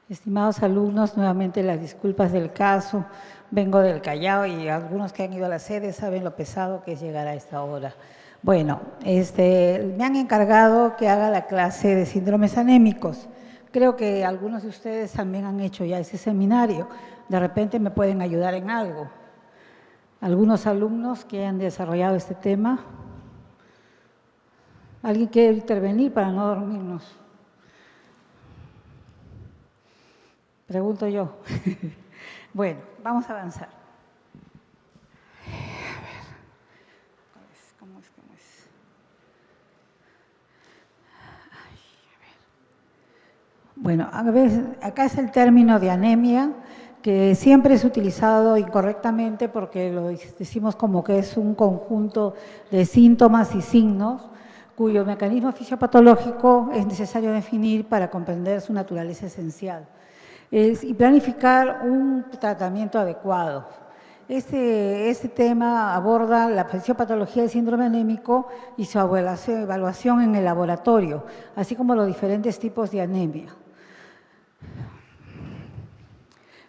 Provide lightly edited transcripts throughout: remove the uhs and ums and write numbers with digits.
Estimados alumnos, nuevamente las disculpas del caso. Vengo del Callao y algunos que han ido a la sede saben lo pesado que es llegar a esta hora. Bueno, me han encargado que haga la clase de síndromes anémicos. Creo que algunos de ustedes también han hecho ya ese seminario. De repente me pueden ayudar en algo. Algunos alumnos que han desarrollado este tema. ¿Alguien quiere intervenir para no dormirnos? Pregunto yo. Bueno, vamos a avanzar. A ver, ¿cómo es? Ay, a ver. Bueno, a ver, acá es el término de anemia, que siempre es utilizado incorrectamente porque lo decimos como que es un conjunto de síntomas y signos cuyo mecanismo fisiopatológico es necesario definir para comprender su naturaleza esencial y planificar un tratamiento adecuado. Este tema aborda la fisiopatología del síndrome anémico y su evaluación en el laboratorio, así como los diferentes tipos de anemia.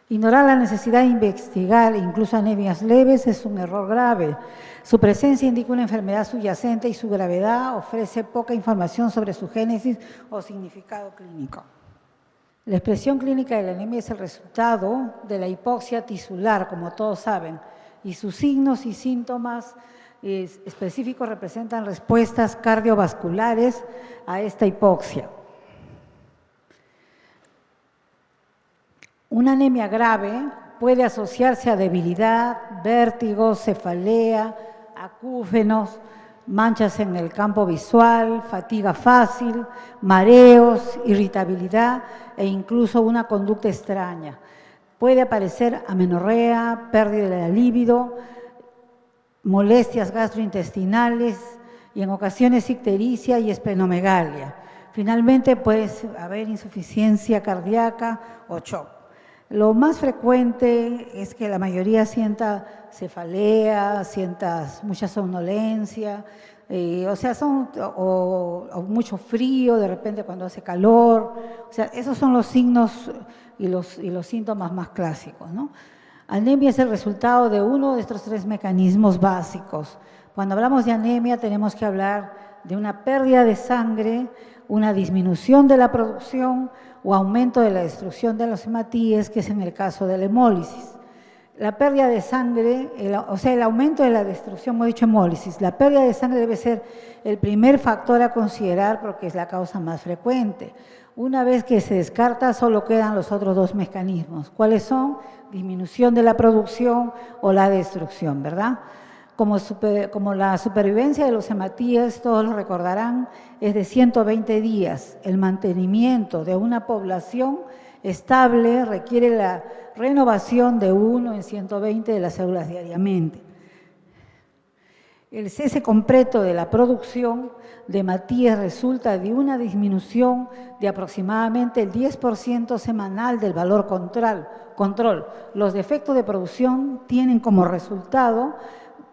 Ignorar la necesidad de investigar incluso anemias leves es un error grave. Su presencia indica una enfermedad subyacente y su gravedad ofrece poca información sobre su génesis o significado clínico. La expresión clínica de la anemia es el resultado de la hipoxia tisular, como todos saben, y sus signos y síntomas específicos representan respuestas cardiovasculares a esta hipoxia. Una anemia grave puede asociarse a debilidad, vértigo, cefalea, acúfenos, manchas en el campo visual, fatiga fácil, mareos, irritabilidad e incluso una conducta extraña. Puede aparecer amenorrea, pérdida de la libido, molestias gastrointestinales y en ocasiones ictericia y esplenomegalia. Finalmente puede haber insuficiencia cardíaca o shock. Lo más frecuente es que la mayoría sienta cefalea, sienta mucha somnolencia, o mucho frío de repente cuando hace calor. O sea, esos son los signos y los síntomas más clásicos, ¿no? Anemia es el resultado de uno de estos tres mecanismos básicos. Cuando hablamos de anemia tenemos que hablar de una pérdida de sangre, una disminución de la producción o aumento de la destrucción de los hematíes, que es en el caso de la hemólisis. La pérdida de sangre, el aumento de la destrucción, hemos dicho hemólisis, la pérdida de sangre debe ser el primer factor a considerar porque es la causa más frecuente. Una vez que se descarta, solo quedan los otros dos mecanismos. ¿Cuáles son? Disminución de la producción o la destrucción, ¿verdad? Como la supervivencia de los hematíes, todos lo recordarán, es de 120 días. El mantenimiento de una población estable requiere la renovación de 1 en 120 de las células diariamente. El cese completo de la producción de hematíes resulta de una disminución de aproximadamente el 10% semanal del valor control. Los defectos de producción tienen como resultado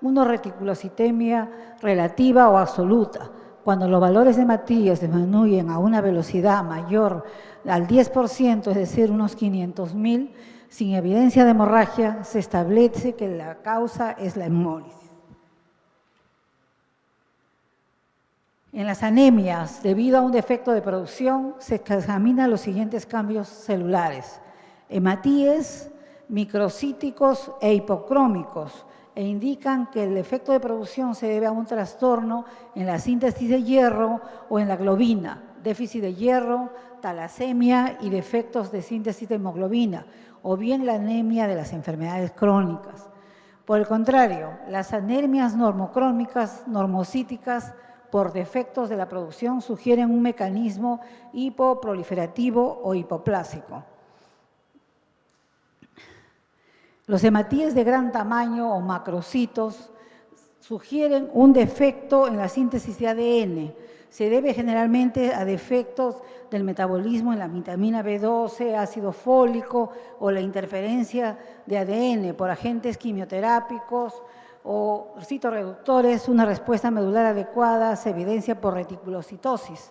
una reticulocitemia relativa o absoluta. Cuando los valores de hematíes disminuyen a una velocidad mayor al 10%, es decir, unos 500.000, sin evidencia de hemorragia, se establece que la causa es la hemólisis. En las anemias, debido a un defecto de producción, se examinan los siguientes cambios celulares: hematíes, microcíticos e hipocrómicos, e indican que el efecto de producción se debe a un trastorno en la síntesis de hierro o en la globina, déficit de hierro, talasemia y defectos de síntesis de hemoglobina, o bien la anemia de las enfermedades crónicas. Por el contrario, las anemias normocrónicas, normocíticas, por defectos de la producción, sugieren un mecanismo hipoproliferativo o hipoplásico. Los hematíes de gran tamaño o macrocitos sugieren un defecto en la síntesis de ADN. Se debe generalmente a defectos del metabolismo en la vitamina B12, ácido fólico o la interferencia de ADN por agentes quimioterápicos o citorreductores. Una respuesta medular adecuada se evidencia por reticulocitosis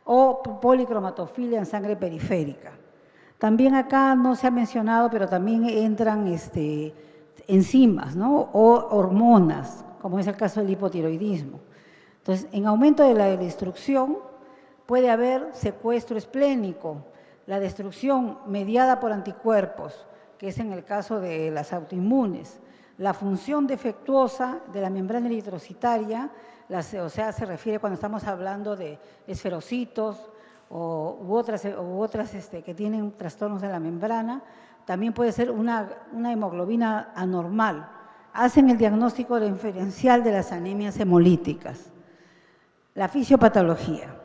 o policromatofilia en sangre periférica. También acá no se ha mencionado, pero también entran enzimas, ¿no? O hormonas, como es el caso del hipotiroidismo. Entonces, en aumento de la destrucción puede haber secuestro esplénico, la destrucción mediada por anticuerpos, que es en el caso de las autoinmunes, la función defectuosa de la membrana eritrocitaria, o sea, se refiere cuando estamos hablando de esferocitos u otras que tienen trastornos de la membrana, también puede ser una hemoglobina anormal. Hacen el diagnóstico diferencial de las anemias hemolíticas. La fisiopatología.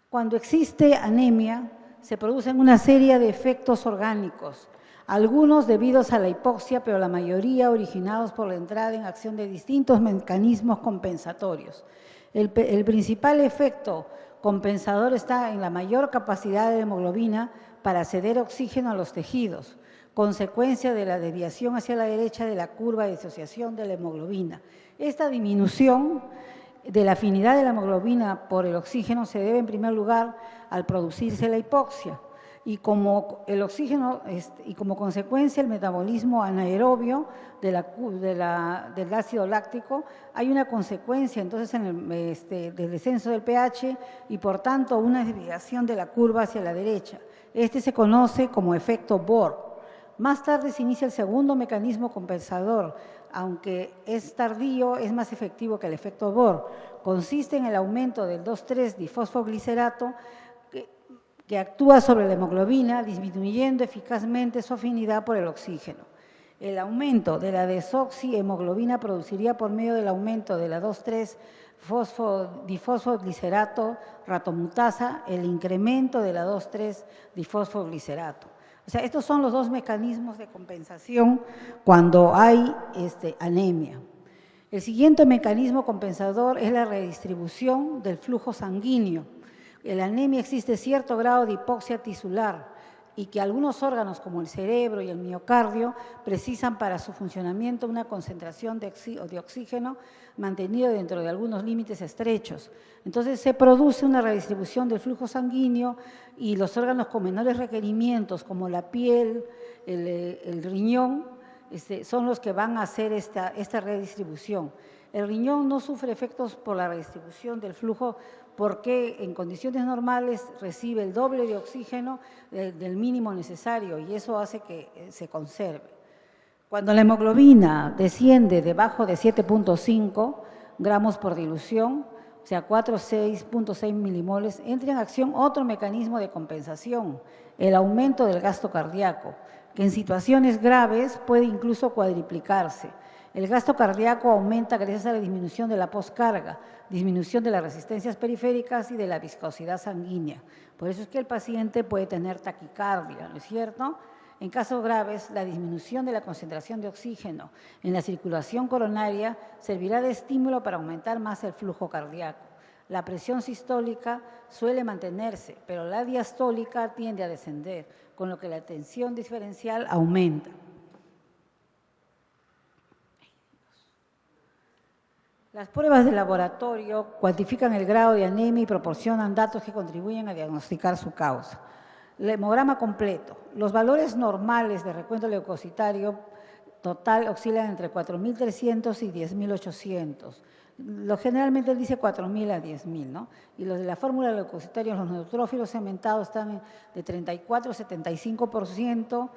Cuando existe anemia, se producen una serie de efectos orgánicos, algunos debidos a la hipoxia, pero la mayoría originados por la entrada en acción de distintos mecanismos compensatorios. El principal efecto compensador está en la mayor capacidad de hemoglobina para ceder oxígeno a los tejidos, consecuencia de la desviación hacia la derecha de la curva de disociación de la hemoglobina. Esta disminución de la afinidad de la hemoglobina por el oxígeno se debe en primer lugar al producirse la hipoxia y como el oxígeno y como consecuencia el metabolismo anaerobio del ácido láctico, hay una consecuencia entonces del descenso del pH y por tanto una desviación de la curva hacia la derecha. Este se conoce como efecto Bohr. Más tarde se inicia el segundo mecanismo compensador, aunque es tardío, es más efectivo que el efecto Bohr. Consiste en el aumento del 2,3-difosfoglicerato que actúa sobre la hemoglobina, disminuyendo eficazmente su afinidad por el oxígeno. El aumento de la desoxihemoglobina produciría por medio del aumento de la 2,3-difosfoglicerato ratomutasa el incremento de la 2,3-difosfoglicerato. O sea, estos son los dos mecanismos de compensación cuando hay anemia. El siguiente mecanismo compensador es la redistribución del flujo sanguíneo. En la anemia existe cierto grado de hipoxia tisular y que algunos órganos como el cerebro y el miocardio precisan para su funcionamiento una concentración de oxígeno mantenido dentro de algunos límites estrechos. Entonces se produce una redistribución del flujo sanguíneo y los órganos con menores requerimientos como la piel, el riñón, son los que van a hacer esta redistribución. El riñón no sufre efectos por la redistribución del flujo porque en condiciones normales recibe el doble de oxígeno del mínimo necesario y eso hace que se conserve. Cuando la hemoglobina desciende debajo de 7,5 gramos por dilución, o sea, 6,6 milimoles, entra en acción otro mecanismo de compensación, el aumento del gasto cardíaco, que en situaciones graves puede incluso cuadriplicarse. El gasto cardíaco aumenta gracias a la disminución de la poscarga, disminución de las resistencias periféricas y de la viscosidad sanguínea. Por eso es que el paciente puede tener taquicardia, ¿no es cierto? En casos graves, la disminución de la concentración de oxígeno en la circulación coronaria servirá de estímulo para aumentar más el flujo cardíaco. La presión sistólica suele mantenerse, pero la diastólica tiende a descender, con lo que la tensión diferencial aumenta. Las pruebas de laboratorio cuantifican el grado de anemia y proporcionan datos que contribuyen a diagnosticar su causa. El hemograma completo. Los valores normales de recuento leucocitario total oscilan entre 4.300 y 10.800. Generalmente él dice 4.000 a 10.000, ¿no? Y los de la fórmula de leucocitarios, los neutrófilos segmentados están de 34 a 75%,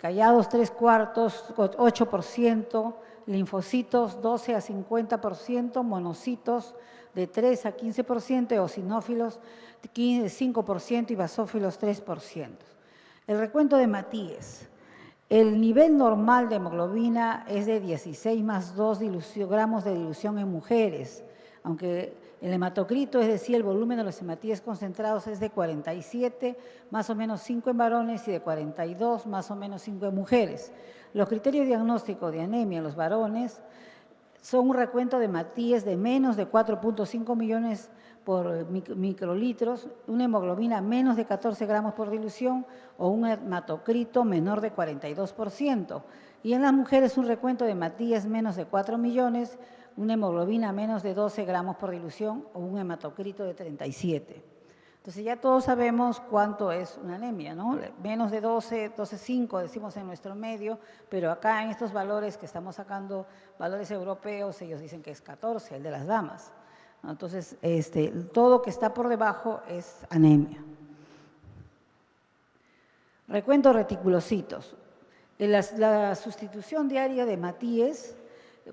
callados 3/4, 8%, linfocitos 12 a 50%, monocitos de 3 a 15%, eosinófilos 5% y basófilos 3%. El recuento de Matías. El nivel normal de hemoglobina es de 16 más 2 gramos de dilución en mujeres, aunque el hematocrito, es decir, el volumen de los hematíes concentrados es de 47, más o menos 5 en varones y de 42, más o menos 5 en mujeres. Los criterios diagnósticos de anemia en los varones son un recuento de Matías de menos de 4,5 millones por microlitros, una hemoglobina menos de 14 gramos por dilución o un hematocrito menor de 42%. Y en las mujeres un recuento de Matías menos de 4 millones, una hemoglobina menos de 12 gramos por dilución o un hematocrito de 37. Entonces ya todos sabemos cuánto es una anemia, ¿no? Menos de 12, 12,5 decimos en nuestro medio, pero acá en estos valores que estamos sacando, valores europeos, ellos dicen que es 14, el de las damas, ¿no? Entonces, todo que está por debajo es anemia. Recuento reticulocitos. La sustitución diaria de Matías,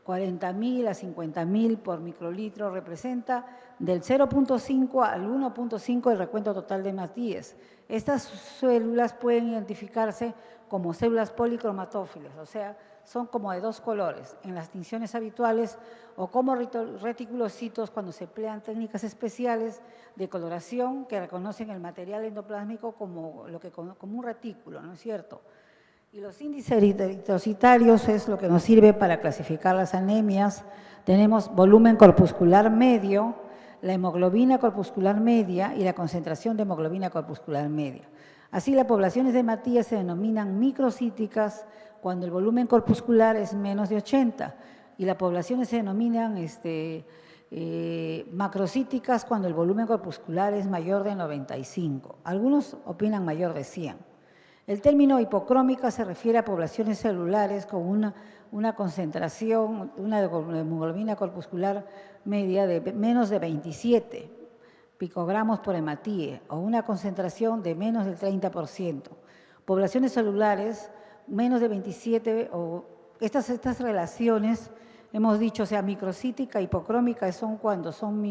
40.000 a 50.000 por microlitro, representa del 0,5 al 1,5 el recuento total de Matías. Estas células pueden identificarse como células policromatófilas, o sea, son como de dos colores en las tinciones habituales, o como reticulocitos cuando se emplean técnicas especiales de coloración que reconocen el material endoplásmico como un retículo, ¿no es cierto? Y los índices eritrocitarios es lo que nos sirve para clasificar las anemias. Tenemos volumen corpuscular medio, la hemoglobina corpuscular media y la concentración de hemoglobina corpuscular media. Así, las poblaciones de Matías se denominan microcíticas cuando el volumen corpuscular es menos de 80 y las poblaciones se denominan macrocíticas cuando el volumen corpuscular es mayor de 95. Algunos opinan mayor de 100. El término hipocrómica se refiere a poblaciones celulares con una concentración, una hemoglobina corpuscular media de menos de 27 picogramos por hematíe o una concentración de menos del 30%. Poblaciones celulares menos de 27 o estas relaciones, hemos dicho, o sea, microcítica, hipocrómica, son cuando son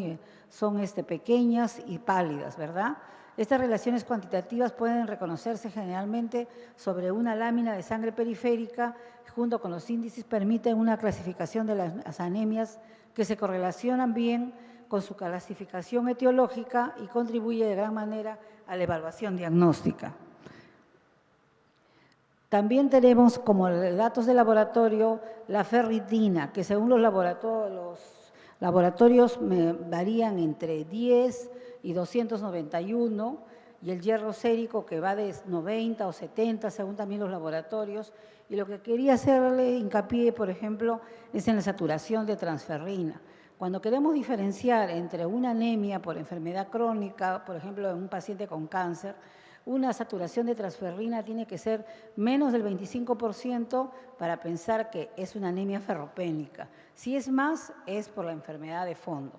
pequeñas y pálidas, ¿verdad? Estas relaciones cuantitativas pueden reconocerse generalmente sobre una lámina de sangre periférica, junto con los índices permiten una clasificación de las anemias que se correlacionan bien con su clasificación etiológica y contribuye de gran manera a la evaluación diagnóstica. También tenemos como datos de laboratorio la ferritina, que según los laboratorios varían entre 10 y 291, y el hierro sérico que va de 90 o 70 según también los laboratorios. Y lo que quería hacerle hincapié, por ejemplo, es en la saturación de transferrina. Cuando queremos diferenciar entre una anemia por enfermedad crónica, por ejemplo, en un paciente con cáncer, una saturación de transferrina tiene que ser menos del 25% para pensar que es una anemia ferropénica. Si es más, es por la enfermedad de fondo.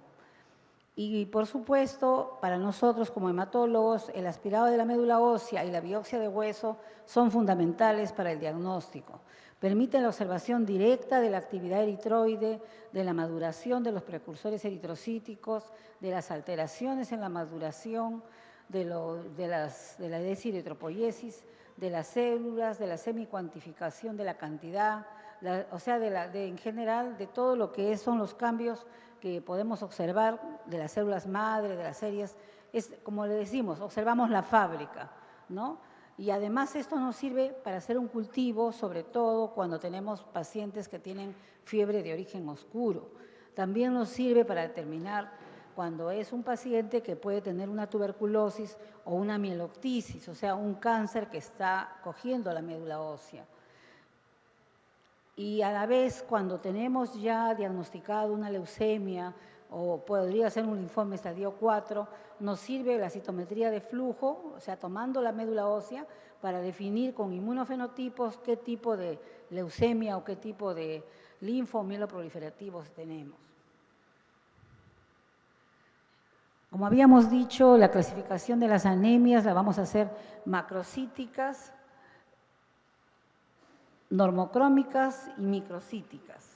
Y por supuesto, para nosotros como hematólogos, el aspirado de la médula ósea y la biopsia de hueso son fundamentales para el diagnóstico. Permiten la observación directa de la actividad eritroide, de la maduración de los precursores eritrocíticos, de las alteraciones en la maduración, de la deseritropoiesis, de las células, de la semicuantificación de la cantidad, en general de todo lo que son los cambios que podemos observar de las células madre, de las series. Es como le decimos, observamos la fábrica, ¿no? Y además esto nos sirve para hacer un cultivo, sobre todo cuando tenemos pacientes que tienen fiebre de origen oscuro. También nos sirve para determinar cuando es un paciente que puede tener una tuberculosis o una mieloptisis, o sea, un cáncer que está cogiendo la médula ósea. Y a la vez, cuando tenemos ya diagnosticado una leucemia o podría ser un linfoma estadio 4, nos sirve la citometría de flujo, o sea, tomando la médula ósea para definir con inmunofenotipos qué tipo de leucemia o qué tipo de linfo mieloproliferativos tenemos. Como habíamos dicho, la clasificación de las anemias la vamos a hacer macrocíticas, normocrómicas y microcíticas.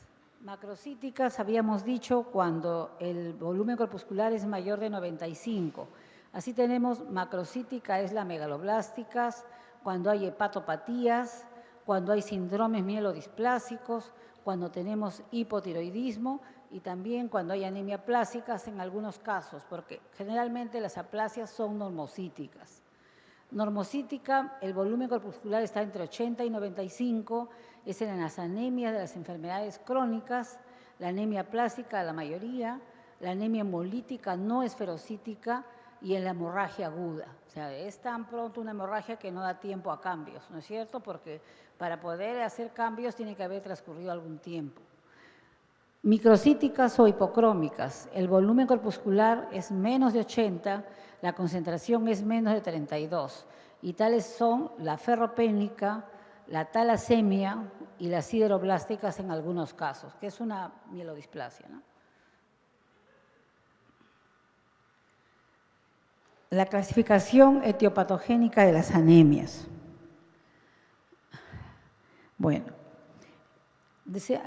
Macrocíticas habíamos dicho cuando el volumen corpuscular es mayor de 95. Así tenemos macrocítica es la megaloblásticas, cuando hay hepatopatías, cuando hay síndromes mielodisplásicos, cuando tenemos hipotiroidismo y también cuando hay anemia plásicas en algunos casos, porque generalmente las aplasias son normocíticas. Normocítica, el volumen corpuscular está entre 80 y 95, es en las anemias de las enfermedades crónicas, la anemia plástica la mayoría, la anemia hemolítica no esferocítica y en la hemorragia aguda. O sea, es tan pronto una hemorragia que no da tiempo a cambios, ¿no es cierto? Porque para poder hacer cambios tiene que haber transcurrido algún tiempo. Microcíticas o hipocrómicas, el volumen corpuscular es menos de 80, la concentración es menos de 32, y tales son la ferropénica, la talasemia y las sideroblásticas en algunos casos, que es una mielodisplasia, ¿no? La clasificación etiopatogénica de las anemias. Bueno,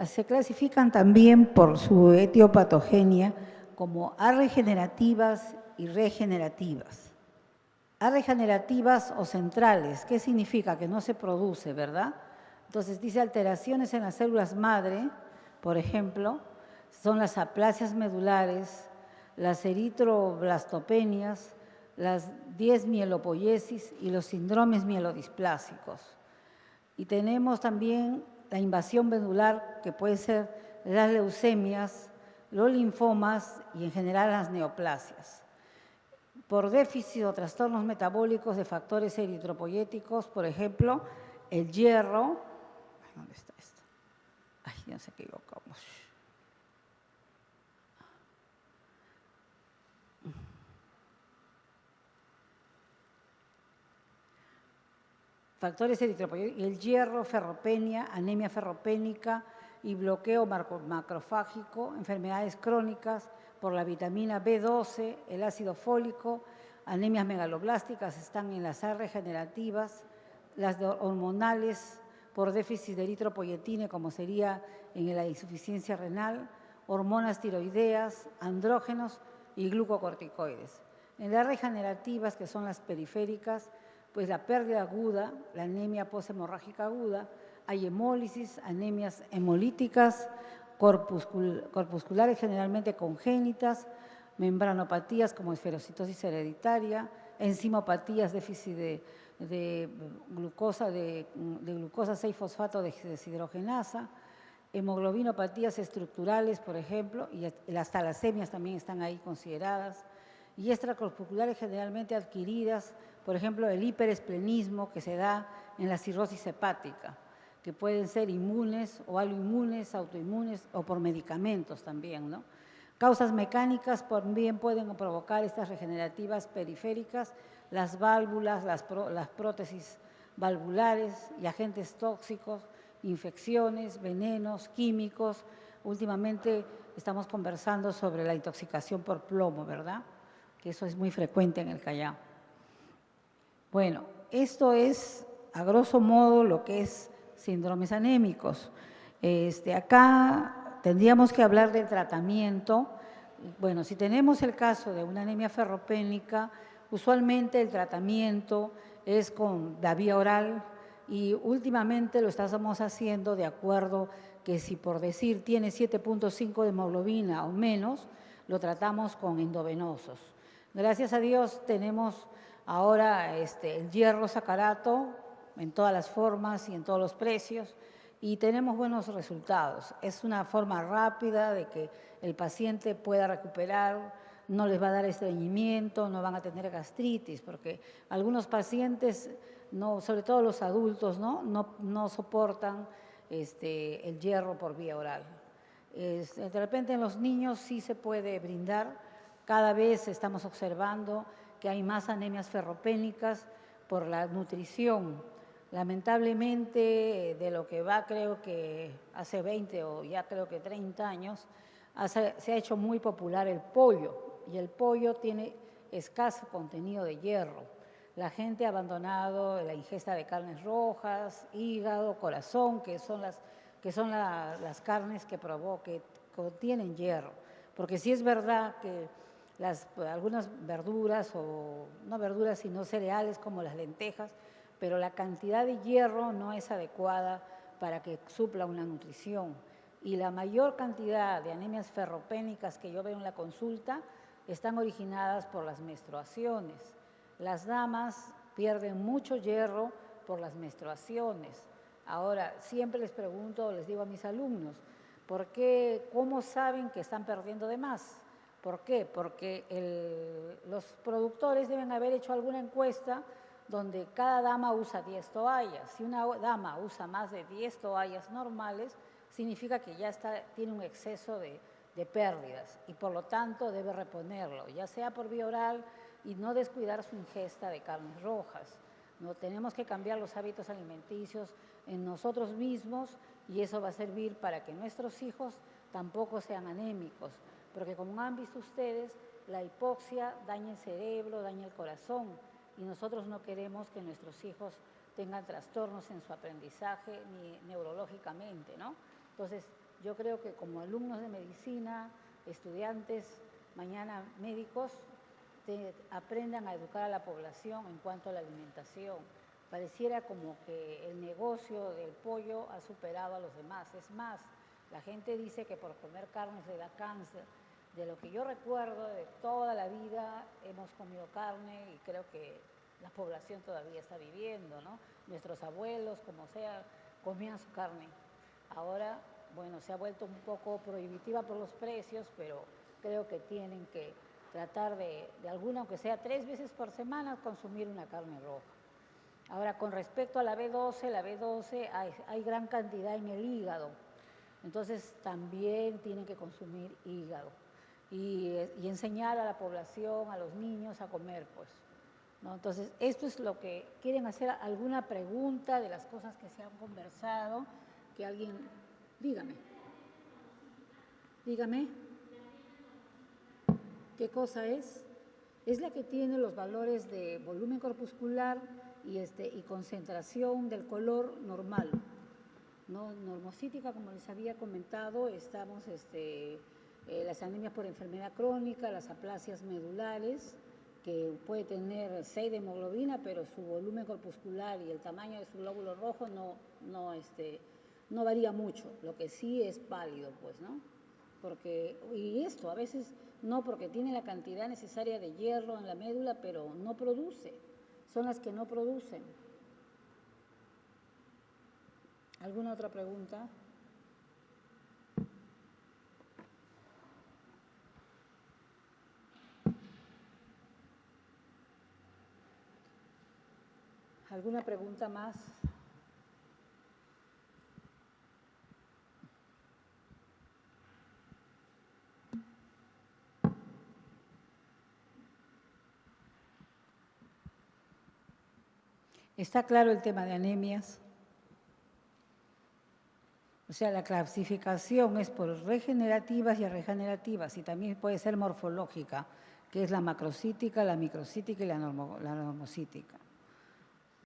se clasifican también por su etiopatogenia como arregenerativas y regenerativas. Arregenerativas o centrales, ¿qué significa? Que no se produce, ¿verdad? Entonces dice alteraciones en las células madre, por ejemplo, son las aplasias medulares, las eritroblastopenias, las 10 mielopoiesis y los síndromes mielodisplásicos. Y tenemos también la invasión medular, que puede ser las leucemias, los linfomas y en general las neoplasias. Por déficit o trastornos metabólicos de factores eritropoyéticos, por ejemplo, el hierro. ¿Dónde está esto? Ay, ya se equivocamos. Factores eritropoyéticos, el hierro, ferropenia, anemia ferropénica y bloqueo macrofágico, enfermedades crónicas por la vitamina B12, el ácido fólico, anemias megaloblásticas están en las A regenerativas, las hormonales por déficit de eritropoyetina, como sería en la insuficiencia renal, hormonas tiroideas, andrógenos y glucocorticoides. En las regenerativas, que son las periféricas, pues la pérdida aguda, la anemia poshemorrágica aguda, hay hemólisis, anemias hemolíticas, corpusculares generalmente congénitas, membranopatías como esferocitosis hereditaria, enzimopatías, déficit de glucosa 6-fosfato deshidrogenasa, hemoglobinopatías estructurales, por ejemplo, y las talasemias también están ahí consideradas, y extracorpusculares generalmente adquiridas, por ejemplo, el hiperesplenismo que se da en la cirrosis hepática, que pueden ser inmunes o aloinmunes, autoinmunes o por medicamentos también, ¿no? Causas mecánicas también pueden provocar estas regenerativas periféricas, las válvulas, las prótesis valvulares y agentes tóxicos, infecciones, venenos, químicos. Últimamente estamos conversando sobre la intoxicación por plomo, ¿verdad? Que eso es muy frecuente en el Callao. Bueno, esto es a grosso modo lo que es síndromes anémicos. Acá tendríamos que hablar del tratamiento. Bueno, si tenemos el caso de una anemia ferropénica, usualmente el tratamiento es con la vía oral y últimamente lo estamos haciendo de acuerdo que si por decir tiene 7.5 de hemoglobina o menos, lo tratamos con endovenosos. Gracias a Dios tenemos ahora el hierro sacarato en todas las formas y en todos los precios y tenemos buenos resultados. Es una forma rápida de que el paciente pueda recuperar, no les va a dar estreñimiento, no van a tener gastritis, porque algunos pacientes, sobre todo los adultos, no soportan el hierro por vía oral. De repente en los niños sí se puede brindar. Cada vez estamos observando que hay más anemias ferropénicas por la nutrición. Lamentablemente, de lo que va, creo que hace 20 o ya creo que 30 años, se ha hecho muy popular el pollo, y el pollo tiene escaso contenido de hierro. La gente ha abandonado la ingesta de carnes rojas, hígado, corazón, que son las carnes que contienen hierro. Porque sí es verdad que algunas verduras, o no verduras sino cereales como las lentejas, pero la cantidad de hierro no es adecuada para que supla una nutrición. Y la mayor cantidad de anemias ferropénicas que yo veo en la consulta están originadas por las menstruaciones. Las damas pierden mucho hierro por las menstruaciones. Ahora, siempre les pregunto, les digo a mis alumnos, ¿cómo saben que están perdiendo de más? ¿Por qué? Porque los productores deben haber hecho alguna encuesta donde cada dama usa 10 toallas. Si una dama usa más de 10 toallas normales, significa que ya tiene un exceso de pérdidas y por lo tanto debe reponerlo, ya sea por vía oral, y no descuidar su ingesta de carnes rojas. No tenemos que cambiar los hábitos alimenticios en nosotros mismos y eso va a servir para que nuestros hijos tampoco sean anémicos, porque como han visto ustedes, la hipoxia daña el cerebro, daña el corazón y nosotros no queremos que nuestros hijos tengan trastornos en su aprendizaje ni neurológicamente, ¿no? Entonces, yo creo que como alumnos de medicina, estudiantes, mañana médicos, aprendan a educar a la población en cuanto a la alimentación. Pareciera como que el negocio del pollo ha superado a los demás. Es más, la gente dice que por comer carne se da cáncer. De lo que yo recuerdo de toda la vida hemos comido carne y creo que la población todavía está viviendo, ¿no? Nuestros abuelos, como sea, comían su carne. Ahora, bueno, se ha vuelto un poco prohibitiva por los precios, pero creo que tienen que tratar de alguna, aunque sea 3 veces por semana, consumir una carne roja. Ahora, con respecto a la B12 hay gran cantidad en el hígado, entonces también tienen que consumir hígado y enseñar a la población, a los niños a comer, pues, ¿no? Entonces, esto es lo que quieren hacer. ¿Alguna pregunta de las cosas que se han conversado? Que alguien, dígame. Dígame. ¿Qué cosa es? Es la que tiene los valores de volumen corpuscular y concentración del color normal, ¿no? Normocítica, como les había comentado, estamos las anemias por enfermedad crónica, las aplasias medulares, que puede tener 6 de hemoglobina, pero su volumen corpuscular y el tamaño de su glóbulo rojo no varía mucho, lo que sí es pálido, pues, ¿no? Y esto a veces no, porque tiene la cantidad necesaria de hierro en la médula, pero no produce, son las que no producen. ¿Alguna otra pregunta? ¿Alguna pregunta más? ¿Está claro el tema de anemias? O sea, la clasificación es por regenerativas y regenerativas y también puede ser morfológica, que es la macrocítica, la microcítica y la normocítica.